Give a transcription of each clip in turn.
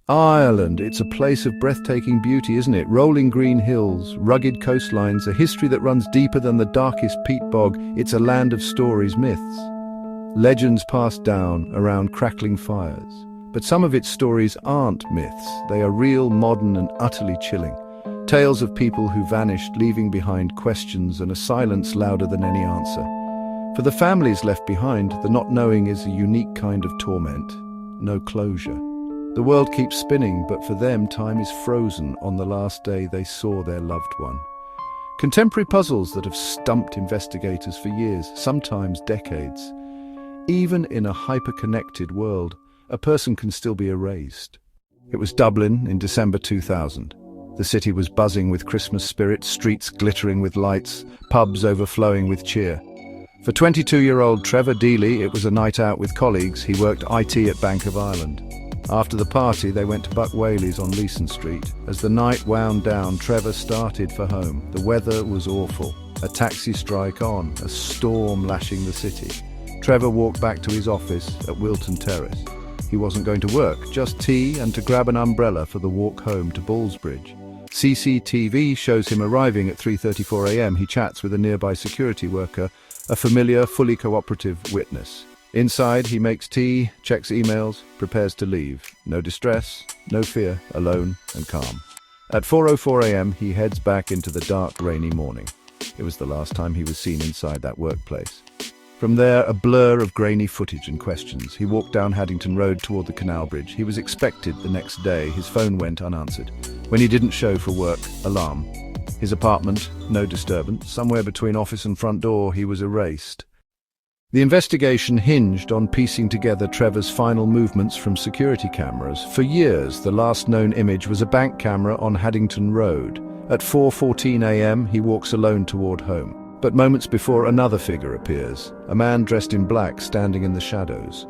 Ireland, it's a place of breathtaking beauty, isn't it? Rolling green hills, rugged coastlines, a history that runs deeper than the darkest peat bog. It's a land of stories, myths, legends passed down around crackling fires. But some of its stories aren't myths. They are real, modern, and utterly chilling. Tales of people who vanished, leaving behind questions and a silence louder than any answer. For the families left behind, the not knowing is a unique kind of torment. No closure. The world keeps spinning, but for them, time is frozen on the last day they saw their loved one. Contemporary puzzles that have stumped investigators for years, sometimes decades. Even in a hyper-connected world, a person can still be erased. It was Dublin in December 2000. The city was buzzing with Christmas spirit, streets glittering with lights, pubs overflowing with cheer. For 22-year-old Trevor Deely, it was a night out with colleagues. He worked IT at Bank of Ireland. After the party, they went to Buck Whaley's on Leeson Street. As the night wound down, Trevor started for home. The weather was awful. A taxi strike on, a storm lashing the city. Trevor walked back to his office at Wilton Terrace. He wasn't going to work, just tea and to grab an umbrella for the walk home to Bridge. CCTV shows him arriving at 3:34 a.m. He chats with a nearby security worker, a familiar, fully cooperative witness. Inside, he makes tea, checks emails, prepares to leave. No distress, no fear, alone and calm. At 4:04 a.m., he heads back into the dark, rainy morning. It was the last time he was seen inside that workplace. From there, a blur of grainy footage and questions. He walked down Haddington Road toward the Canal Bridge. He was expected the next day. His phone went unanswered. When he didn't show for work, alarm. His apartment, no disturbance. Somewhere between office and front door, he was erased. The investigation hinged on piecing together Trevor's final movements from security cameras. For years, the last known image was a bank camera on Haddington Road. At 4:14 a.m., he walks alone toward home. But moments before, another figure appears, a man dressed in black standing in the shadows.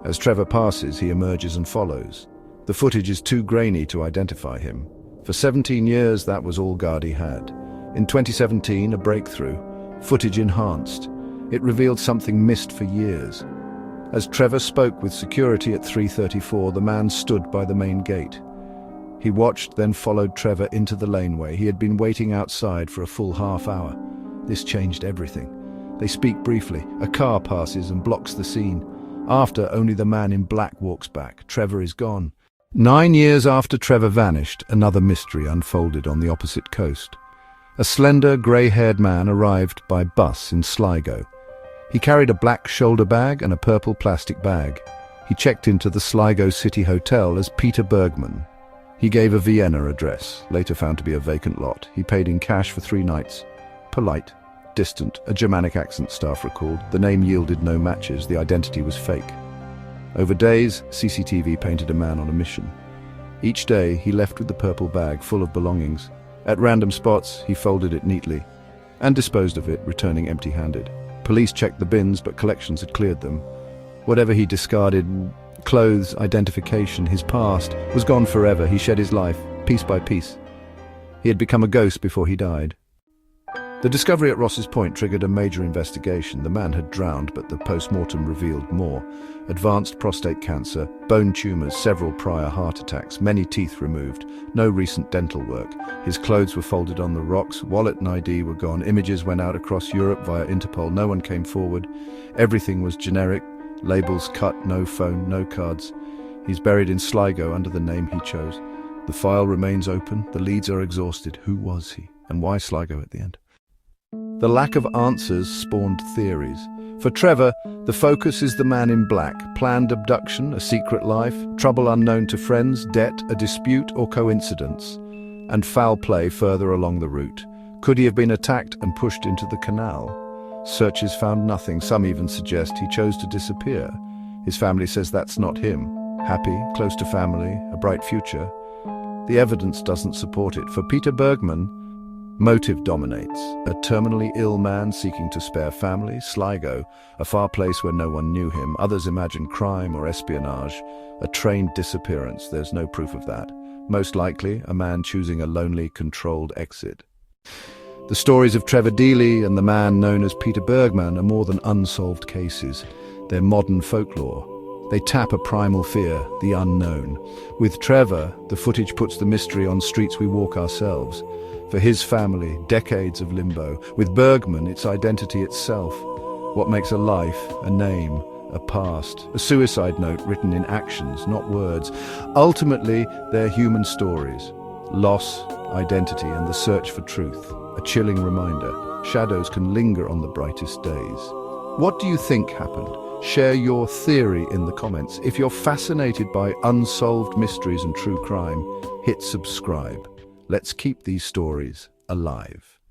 As Trevor passes, he emerges and follows. The footage is too grainy to identify him. For 17 years, that was all Gardaí had. In 2017, a breakthrough, footage enhanced. It revealed something missed for years. As Trevor spoke with security at 3:34, the man stood by the main gate. He watched, then followed Trevor into the laneway. He had been waiting outside for a full half hour. This changed everything. They speak briefly. A car passes and blocks the scene. After, only the man in black walks back. Trevor is gone. 9 years after Trevor vanished, another mystery unfolded on the opposite coast. A slender, grey-haired man arrived by bus in Sligo. He carried a black shoulder bag and a purple plastic bag. He checked into the Sligo City Hotel as Peter Bergmann. He gave a Vienna address, later found to be a vacant lot. He paid in cash for 3 nights. Polite, distant, a Germanic accent, staff recalled. The name yielded no matches. The identity was fake. Over days, CCTV painted a man on a mission. Each day, he left with the purple bag full of belongings. At random spots, he folded it neatly and disposed of it, returning empty-handed. Police checked the bins, but collections had cleared them. Whatever he discarded, clothes, identification, his past, was gone forever. He shed his life, piece by piece. He had become a ghost before he died. The discovery at Ross's Point triggered a major investigation. The man had drowned, but the post-mortem revealed more. Advanced prostate cancer, bone tumours, several prior heart attacks, many teeth removed, no recent dental work. His clothes were folded on the rocks, wallet and ID were gone, images went out across Europe via Interpol, no one came forward. Everything was generic, labels cut, no phone, no cards. He's buried in Sligo under the name he chose. The file remains open, the leads are exhausted. Who was he? And why Sligo at the end? The lack of answers spawned theories. For Trevor, the focus is the man in black. Planned abduction, a secret life, trouble unknown to friends, debt, a dispute or coincidence, and foul play further along the route. Could he have been attacked and pushed into the canal? Searches found nothing. Some even suggest he chose to disappear. His family says that's not him. Happy, close to family, a bright future. The evidence doesn't support it. For Peter Bergmann, motive dominates. A terminally ill man seeking to spare family. Sligo, a far place where no one knew him. Others imagine crime or espionage. A trained disappearance. There's no proof of that. Most likely, a man choosing a lonely, controlled exit. The stories of Trevor Deely and the man known as Peter Bergmann are more than unsolved cases. They're modern folklore. They tap a primal fear, the unknown. With Trevor, the footage puts the mystery on streets we walk ourselves. For his family, decades of limbo. With Bergmann, it's identity itself. What makes a life, a name, a past, a suicide note written in actions, not words. Ultimately, they're human stories. Loss, identity, and the search for truth. A chilling reminder. Shadows can linger on the brightest days. What do you think happened? Share your theory in the comments. If you're fascinated by unsolved mysteries and true crime, hit subscribe. Let's keep these stories alive.